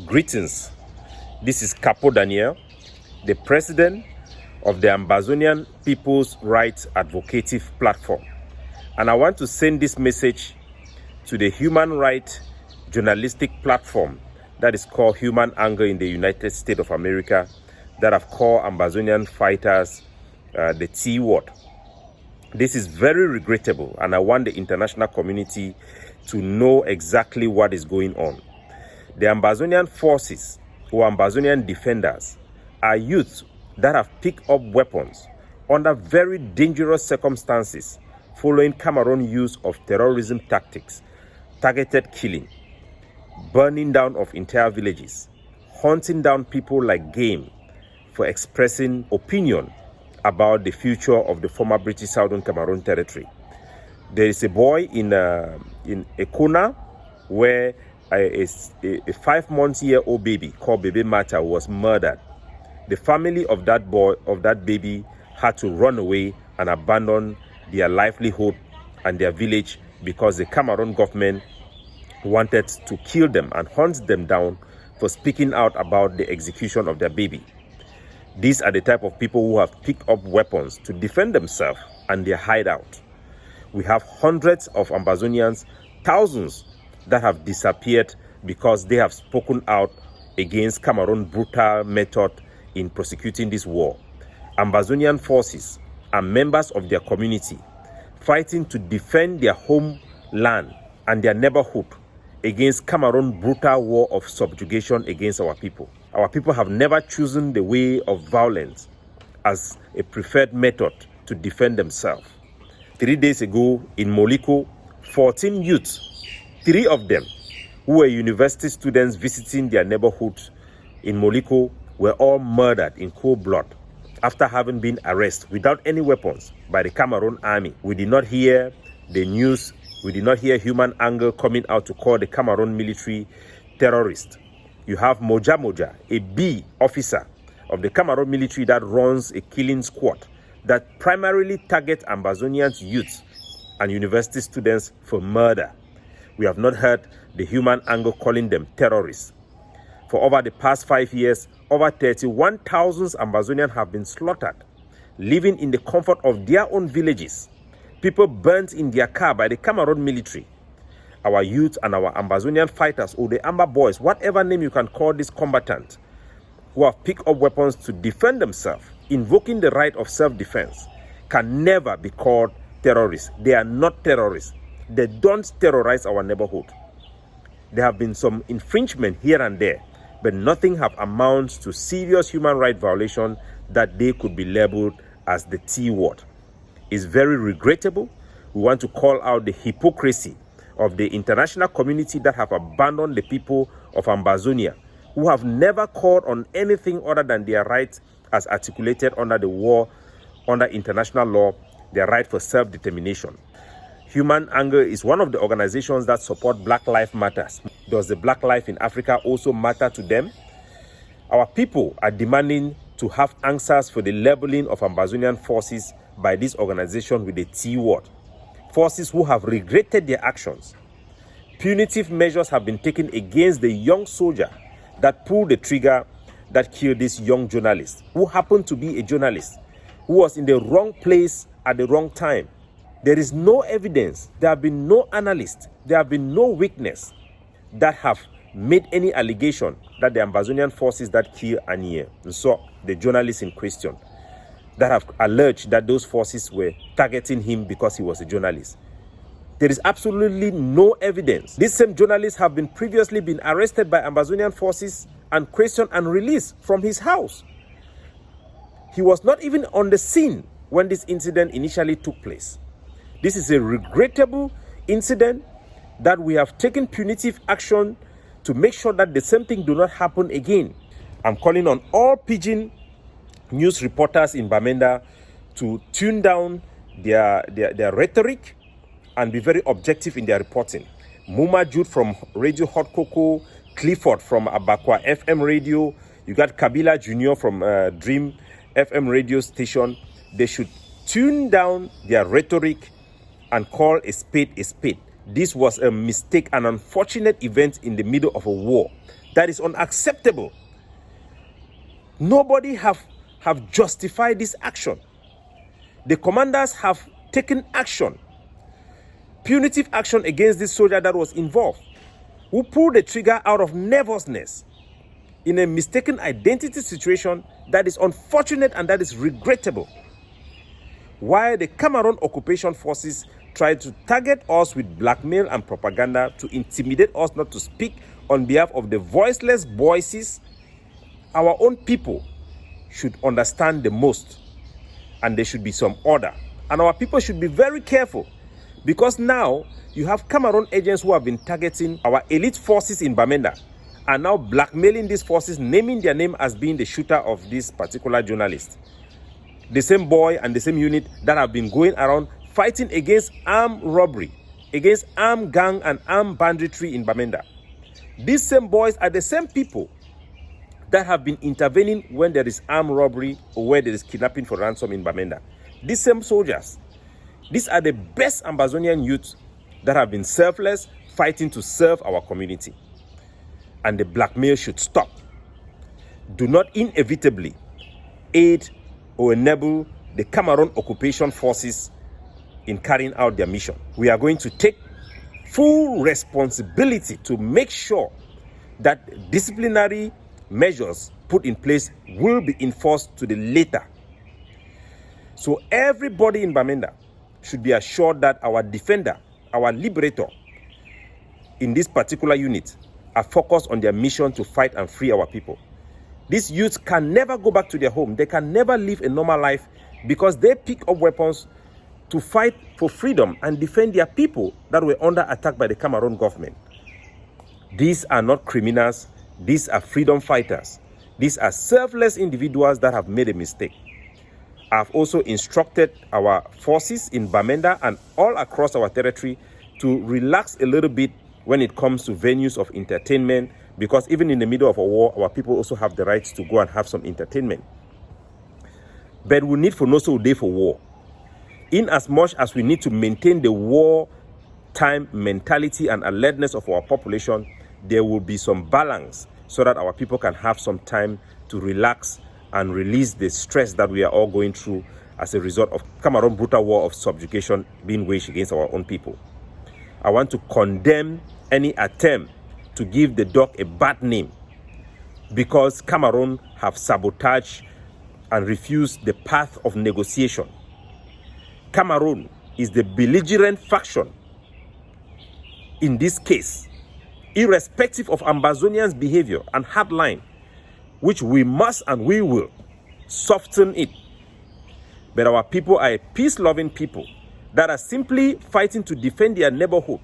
Greetings. This is Capo Daniel, the president of the Ambazonian People's Rights Advocative Platform. And I want to send this message to the human rights journalistic platform that is called Human Anger in the United States of America, that have called Ambazonian fighters the T word. This is very regrettable, and I want the international community to know exactly what is going on. The Ambazonian forces, or Ambazonian defenders, are youths that have picked up weapons under very dangerous circumstances following Cameroon use of terrorism tactics, targeted killing, burning down of entire villages, hunting down people like game for expressing opinion about the future of the former British Southern Cameroon territory. There is a boy in Ekona where a 5-month-old baby called Baby Mata was murdered. The family of that boy, of that baby, had to run away and abandon their livelihood and their village because the Cameroon government wanted to kill them and hunt them down for speaking out about the execution of their baby. These are the type of people who have picked up weapons to defend themselves and their hideout. We have hundreds of Ambazonians, thousands that have disappeared because they have spoken out against Cameroon's brutal method in prosecuting this war. Ambazonian forces are members of their community fighting to defend their homeland and their neighborhood against Cameroon's brutal war of subjugation against our people. Our people have never chosen the way of violence as a preferred method to defend themselves. 3 days ago in Moliko, 14 youths, 3 of them who were university students visiting their neighborhood in Moliko, were all murdered in cold blood after having been arrested without any weapons by the Cameroon army. We did not hear the news. We did not hear Human Anger coming out to call the Cameroon military terrorist. You have Moja Moja, a B officer of the Cameroon military that runs a killing squad that primarily targets Ambazonians youths and university students for murder. We have not heard the Human Anger calling them terrorists. For over the past 5 years, over 31,000 Ambazonians have been slaughtered, living in the comfort of their own villages. People burnt in their car by the Cameroon military. Our youth and our Ambazonian fighters, or the Amba boys, whatever name you can call this combatant, who have picked up weapons to defend themselves, invoking the right of self-defense, can never be called terrorists. They are not terrorists. They don't terrorize our neighborhood. There have been some infringement here and there, but nothing have amounted to serious human rights violation that they could be labeled as the T word. It's very regrettable. We want to call out the hypocrisy of the international community that have abandoned the people of Ambazonia, who have never called on anything other than their rights as articulated under the war, under international law, their right for self-determination. Human Anger is one of the organizations that support Black Lives Matter. Does the Black life in Africa also matter to them? Our people are demanding to have answers for the labeling of Ambazonian forces by this organization with the T word. Forces who have regretted their actions. Punitive measures have been taken against the young soldier that pulled the trigger that killed this young journalist, who happened to be a journalist, who was in the wrong place at the wrong time. There is no evidence, there have been no analysts, there have been no witness that have made any allegation that the Ambazonian forces that killed Anier, so the journalist in question, that have alleged that those forces were targeting him because he was a journalist. There is absolutely no evidence. These same journalists have been previously been arrested by Ambazonian forces and questioned and released from his house. He was not even on the scene when this incident initially took place. This is a regrettable incident that we have taken punitive action to make sure that the same thing do not happen again. I'm calling on all pidgin news reporters in Bamenda to tune down their rhetoric and be very objective in their reporting. Muma Jude from Radio Hot Cocoa, Clifford from Abakwa FM radio, you got Kabila Jr. from Dream FM radio station. They should tune down their rhetoric and call a spade a spade. This was a mistake, an unfortunate event in the middle of a war That is unacceptable. Nobody have justified this action. The commanders have taken action, punitive action against this soldier that was involved, who pulled the trigger out of nervousness in a mistaken identity situation that is unfortunate and that is regrettable. While the Cameroon occupation forces tried to target us with blackmail and propaganda to intimidate us not to speak on behalf of the voiceless voices, our own people should understand the most, and there should be some order. And our people should be very careful, because now you have Cameroon agents who have been targeting our elite forces in Bamenda and now blackmailing these forces, naming their name as being the shooter of this particular journalist. The same boy and the same unit that have been going around fighting against armed robbery, against armed gang and armed banditry in Bamenda. These same boys are the same people that have been intervening when there is armed robbery or where there is kidnapping for ransom in Bamenda. These same soldiers, these are the best Ambazonian youths that have been selfless, fighting to serve our community. And the blackmail should stop. Do not inevitably aid or enable the Cameroon occupation forces in carrying out their mission. We are going to take full responsibility to make sure that disciplinary measures put in place will be enforced to the letter. So everybody in Bamenda should be assured that our defender, our liberator in this particular unit are focused on their mission to fight and free our people. These youths can never go back to their home. They can never live a normal life because they pick up weapons to fight for freedom and defend their people that were under attack by the Cameroon government. These are not criminals. These are freedom fighters. These are selfless individuals that have made a mistake. I've also instructed our forces in Bamenda and all across our territory to relax a little bit when it comes to venues of entertainment, because even in the middle of a war, our people also have the rights to go and have some entertainment. But we need for no so day for war. In as much as we need to maintain the wartime mentality and alertness of our population, there will be some balance so that our people can have some time to relax and release the stress that we are all going through as a result of Cameroon brutal war of subjugation being waged against our own people. I want to condemn any attempt to give the dog a bad name because Cameroon have sabotaged and refused the path of negotiation. Cameroon is the belligerent faction in this case, irrespective of Ambazonians' behavior and hardline, which we must and we will soften it. But our people are a peace-loving people that are simply fighting to defend their neighborhood,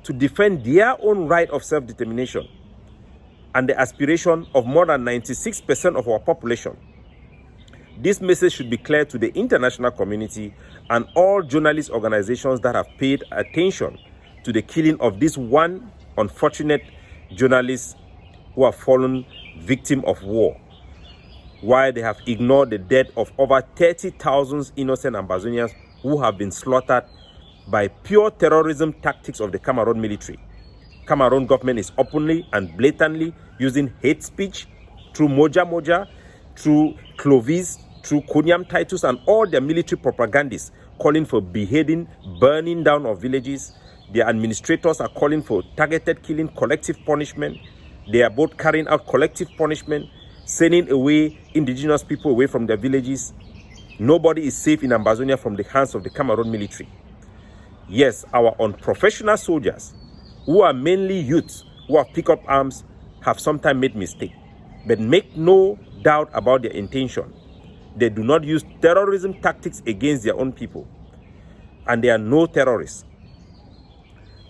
to defend their own right of self-determination and the aspiration of more than 96% of our population. This message should be clear to the international community and all journalist organizations that have paid attention to the killing of this one unfortunate journalist who have fallen victim of war, while they have ignored the death of over 30,000 innocent Ambazonians who have been slaughtered by pure terrorism tactics of the Cameroon military. Cameroon government is openly and blatantly using hate speech through Moja Moja, through Clovis, through Konyam Titus and all their military propagandists, calling for beheading, burning down of villages. Their administrators are calling for targeted killing, collective punishment. They are both carrying out collective punishment, sending away indigenous people away from their villages. Nobody is safe in Ambazonia from the hands of the Cameroon military. Yes, our unprofessional soldiers, who are mainly youths who have picked up arms, have sometimes made mistakes. But make no doubt about their intention. They do not use terrorism tactics against their own people. And they are no terrorists.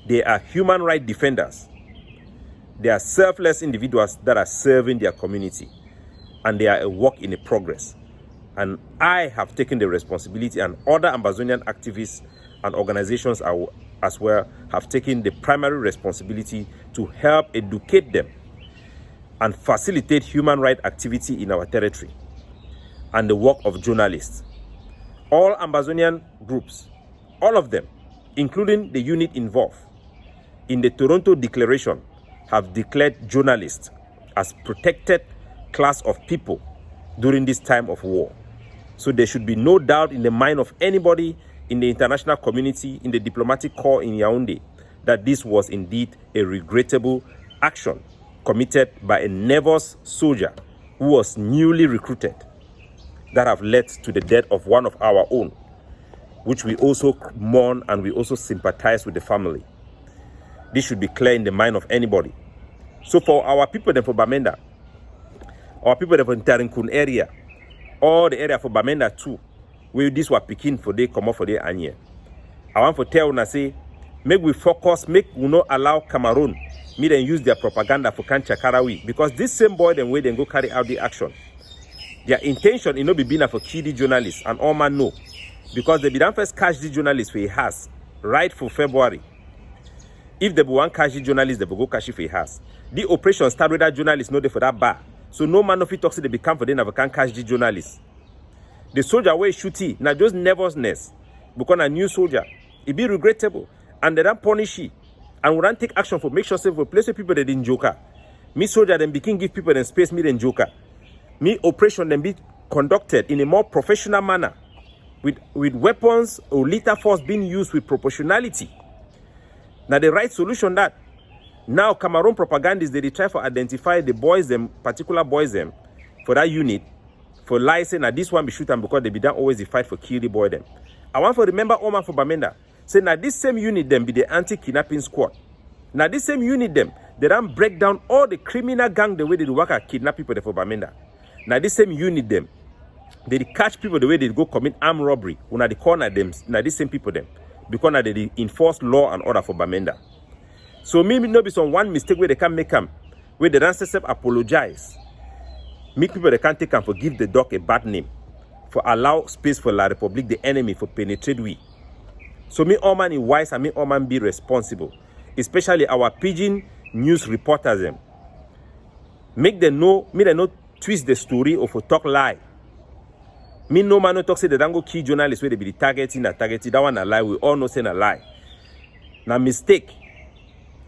They are human rights defenders. They are selfless individuals that are serving their community. And they are a work in progress. And I have taken the responsibility, and other Ambazonian activists and organizations as well have taken the primary responsibility to help educate them and facilitate human rights activity in our territory and the work of journalists. All Ambazonian groups, all of them, including the unit involved in the Toronto Declaration, have declared journalists as protected class of people during this time of war. So there should be no doubt in the mind of anybody in the international community, in the diplomatic corps in Yaoundé, that this was indeed a regrettable action committed by a nervous soldier who was newly recruited that have led to the death of one of our own, which we also mourn and we also sympathize with the family. This should be clear in the mind of anybody. So for our people then for Bamenda, our people then for Ntarinkun area, all the area for Bamenda too, where this were picking for they come up for their anye. I want to tell una say, make we focus, make we not allow Cameroon me then use their propaganda for Kancha Karawi, because this same boy then way then go carry out the action. Their intention is not be being for kill the journalists, and all man know, because they be done first catch the journalists for he has right for February. If they want catch the journalists, they will go catch it for he has. The operation start with that journalists know they for that bar, so no man of it talks they become for them never can catch the journalists. The soldier way shooty now just nervousness because a new soldier it be regrettable, and they don't punish it. And we don't take action for make sure say for place people that didn't joker. Me soldier then begin give people them space me then joker. Me operation then be conducted in a more professional manner with weapons or lethal force being used with proportionality. Now the right solution that now Cameroon propagandists they try to identify the boys them, particular boys them for that unit for lie saying that this one be shoot them because they be done always the fight for kill the boy them. I want to remember Oman for Bamenda. Say now this same unit them be the anti-kidnapping squad. Now this same unit them, they don't break down all the criminal gang the way they work at kidnap people for Bamenda. Now this same unit them, they catch people the way they go commit armed robbery. When they corner them, now this same people them, because now they enforce law and order for Bamenda. So maybe no be some one mistake where they can make them, where the ancestors apologize. Make people they can't take and forgive the dog a bad name, for allow space for La Republique, the enemy, for penetrate we. So me all man is wise and me all man be responsible, especially our pigeon news reporters them. Make them know, me they not twist the story or for talk lie. Me no man no talk say they don't go key journalists where they be the targeting that one a lie. We all know saying a lie. Now mistake.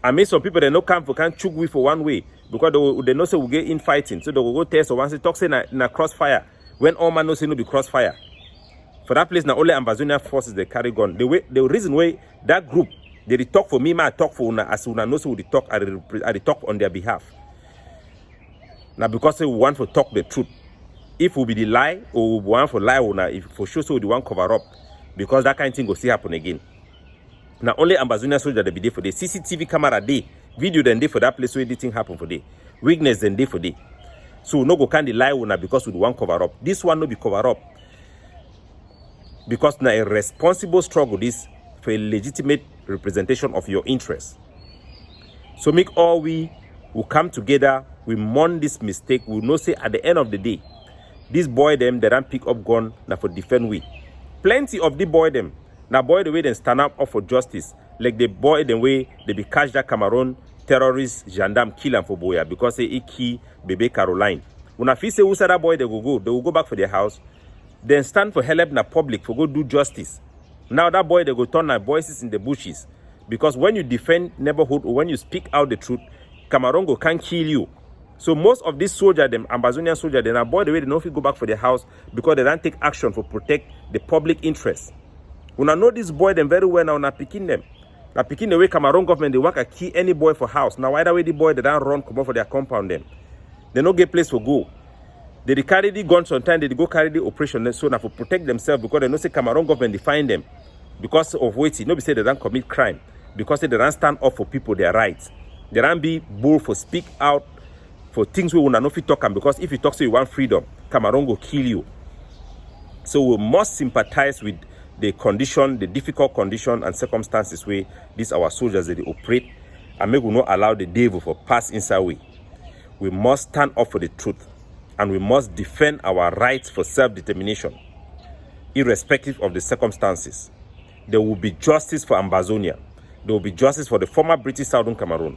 I mean some people they no come for can't choke we for one way because they know say we get in fighting, so they will go test or once they talk say na crossfire when all man no say no be crossfire. For that place, now only Ambazonia forces they carry gun. The reason why that group they talk for me, I talk for una as una know so they talk, I talk on their behalf. Now because we want to talk the truth. If we be the lie or we want for lie una, if for sure so we want cover up, because that kind of thing will see happen again. Now only Ambazonia soldier they be there for the CCTV camera day, video then day for that place where the thing happen for day, weakness then day for day. So no go can the lie una because we want cover up. This one no be cover up. Because now a responsible struggle is for a legitimate representation of your interests. So make all we will come together, we mourn this mistake, we will know say at the end of the day, this boy them they don't pick up gun now for defend we. Plenty of the boy them, now boy the way they stand up for justice, like the boy the way they be catch that Cameroon terrorist gendarme kill him for boya because they key baby Caroline. When I feel say who said that boy they will go back for their house. Then stand for help in the public for go do justice. Now that boy they go turn their voices in the bushes. Because when you defend neighborhood or when you speak out the truth, Cameroon can't kill you. So most of these soldiers, them Ambazonian soldiers, they are boy the way they don't go back for their house because they don't take action for protect the public interest. When I know this boy them very well now, not picking them. Now picking the way Cameroon government they work a key any boy for house. Now either way the boy they don't run come out for their compound them. They don't get place for go. They carry the guns sometimes, they go carry the operation so now for protect themselves because they know say Cameroon government define them because of waiting. Nobody say they don't commit crime because they don't stand up for people their rights. They don't be bold for speak out for things we will not fit talk on because if you talk so you want freedom, Cameroon will kill you. So we must sympathize with the condition, the difficult condition and circumstances where these our soldiers they operate and make we not allow the devil for pass inside way. We must stand up for the truth. And we must defend our rights for self-determination, irrespective of the circumstances. There will be justice for Ambazonia. There will be justice for the former British Southern Cameroon.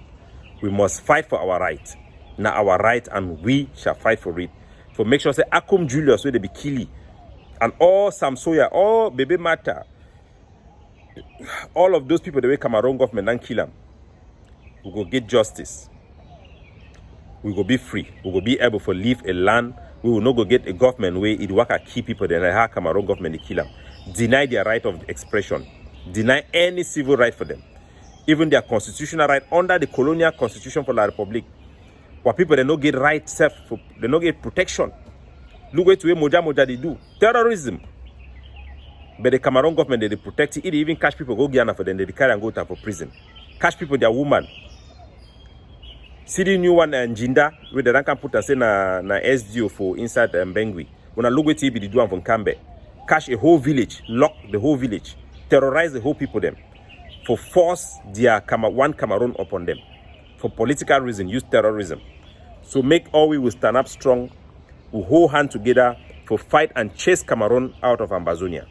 We must fight for our right. Now our right, and we shall fight for it. For make sure say Akum Julius where they be killing, and all Samsoya, all Baby Mata, all of those people the way Cameroon government don't kill them. We will get justice. we will be free. We will be able to leave a land. We will not go get a government where it work keep people, then have Cameroon government to kill them. Deny their right of expression. Deny any civil right for them. Even their constitutional right under the colonial constitution for the Republic. Where people, they don't get right self, they don't get protection. Look at what Moja they do. Terrorism. But the Cameroon government, they protect it. It even catch people, go Guyana for them, they carry and go to for prison. Catch people, their woman. See the new one in Jinda, where the rank can put and say na SDO for inside Bengui. When I look at it, they do one from Cambe. Catch a whole village, lock the whole village, terrorize the whole people them. For force their one Cameroon upon them. For political reason, use terrorism. So make all we will stand up strong, we hold hand together for fight and chase Cameroon out of Ambazonia.